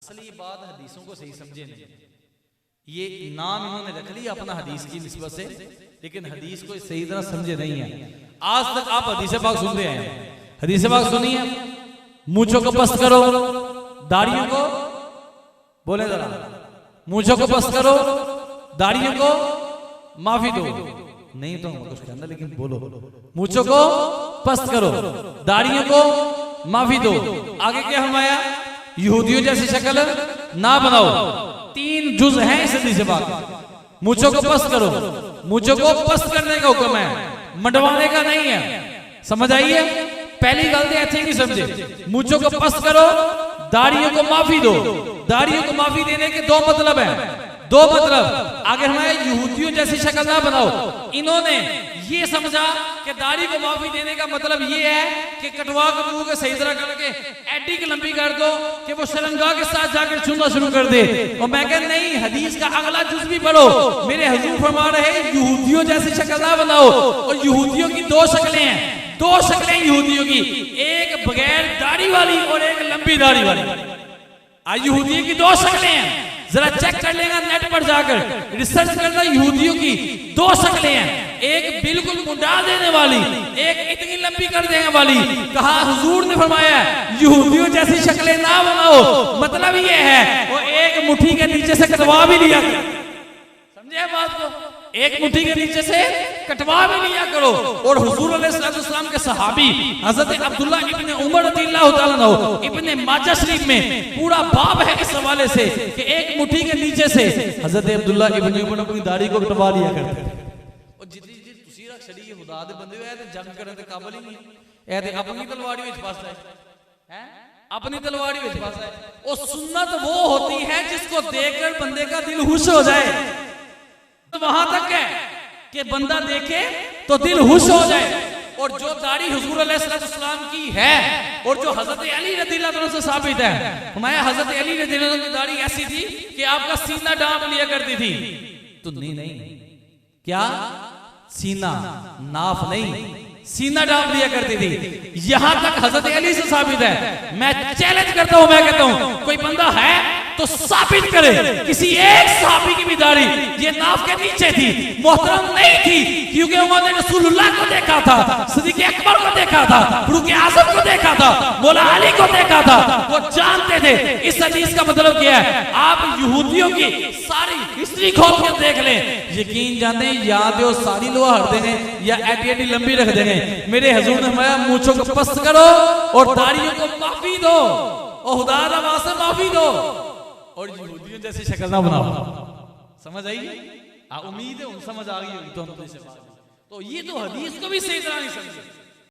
असली बात हदीसों को सही समझे नहीं। ये नाम इन्होंने रख लिया अपना हदीस की निस्बत से, लेकिन हदीस को सही तरह समझे नहीं है। आज तक आप हदीस पाक सुनते हैं, हदीस पाक सुनिए, मूंछों को पस्त करो, दाढ़ियों को, बोले जरा, मूंछों को पस्त करो, दाढ़ियों को माफी दो। नहीं तो कुछ कहना, लेकिन बोलो, मूंछों को पस्त करो, दाढ़ियों को माफी दो। आगे क्या फरमाया? यहूदियों जैसी शक्ल ना बनाओ। 3 जुज हैं इस हदीस पाक। मूंछों को पस्त करो, मूंछों को पस्त करने का हुक्म है, मंडवाने का नहीं है। समझ आइए? पहली गलती ऐसे नहीं समझे। मूंछों को पस्त करो, दाढ़ियों को माफी दो। दाढ़ियों को माफी देने के 2 मतलब है, 2 मतलब। आगे हमारे यहूदियों जैसी शक्ल ना बनाओ। इन्होंने ये समझा कि दाढ़ी को माफी देने का मतलब ये है कि कटवा कर मुंह के सही तरह करके एडी की लंबी कर दो कि वो शर्मगाह के साथ जाकर छूना शुरू कर दे। और मैं कह नहीं, हदीस का अगला जुज भी पढ़ो। मेरे हुजूर फरमा रहे यहूदियों जैसी शक्ल ना बनाओ। और यहूदियों की 2 शक्लें हैं, 2 शक्लें यहूदियों की, एक बगैर दाढ़ी वाली और एक लंबी दाढ़ी वाली। यहूदियों की 2 शक्लें हैं, जरा चेक कर लेगा नेट पर जाकर, रिसर्च करना। यहूदियों की 2 शक्लें हैं, एक बिल्कुल मुंडा देने वाली, एक इतनी लंबी कर देने वाली। कहा हुजूर ने फरमाया यहूदियों जैसी शक्लें ना बनाओ, मतलब ये है वो एक मुट्ठी के नीचे से कटवा भी लिया। समझे बात को? एक मुट्ठी के नीचे से कटवा भी लिया करो। और हुजूर अलैहिस्सलाम के सहाबी हजरत अब्दुल्लाह इब्ने उमर रज़ियल्लाहु ताला अन्हु, इब्ने माजा शरीफ में पूरा बाब है इस हवाले से कि एक मुट्ठी के नीचे से हजरत अब्दुल्लाह इब्ने उमर अपनी दाढ़ी को कटवा लिया करते थे। और जितनी जी तुसी रख छड़ी खुदा दे बंदे हो, ते जंग करने ते काबिल ही नहीं, ए ते अपनी तलवारी विच फसदा है, अपनी तलवारी विच फसदा है। और सुन्नत वो होती है जिसको देखकर बंदे का दिल खुश हो जाए। तो वहां तक है कि बंदा देखे तो दिल खुश हो जाए। और जो दाढ़ी हुजूर अलैहिस्सलाम की है और जो हजरत अली रज़ियल्लाहु अन्हु से साबित है, हमारे हजरत अली रज़ियल्लाहु अन्हु की दाढ़ी ऐसी थी कि आपका सीना ढांप लिया करती थी। तो नहीं, क्या सीना, नाफ नहीं, सीना ढांप लिया करती थी। यहां तक हजरत अली से साबित है। मैं चैलेंज करता हूं, मैं कहता हूं कोई बंदा है तो साबित करे किसी एक सहाबी की भी दाढ़ी ये नाफ के नीचे थी, मोहतरम नहीं थी, क्योंकि उन्होंने रसूलुल्लाह को देखा था, सिद्दीक़ अकबर को देखा था, फारूक आज़म को देखा था, मौला अली को देखा था। वो जानते थे। इस हदीस का मतलब क्या है? आप यहूदियों की सारी हिस्ट्री खोल कर देख लें, यकीन जाने या तो सारी लोहा हट देंगे या एडी लंबी रख देंगे। मेरे हुजूर ने फरमाया मूंछों को पस्त करो और दाढ़ियों को माफी दो, और खुदा नवाज से माफी दो, और यहूदियों जैसी शक्ल ना बनाओ। समझ आई? उम्मीद है उन समझ आ गई होगी। तो ये तो हदीस को भी सही तरह नहीं समझे।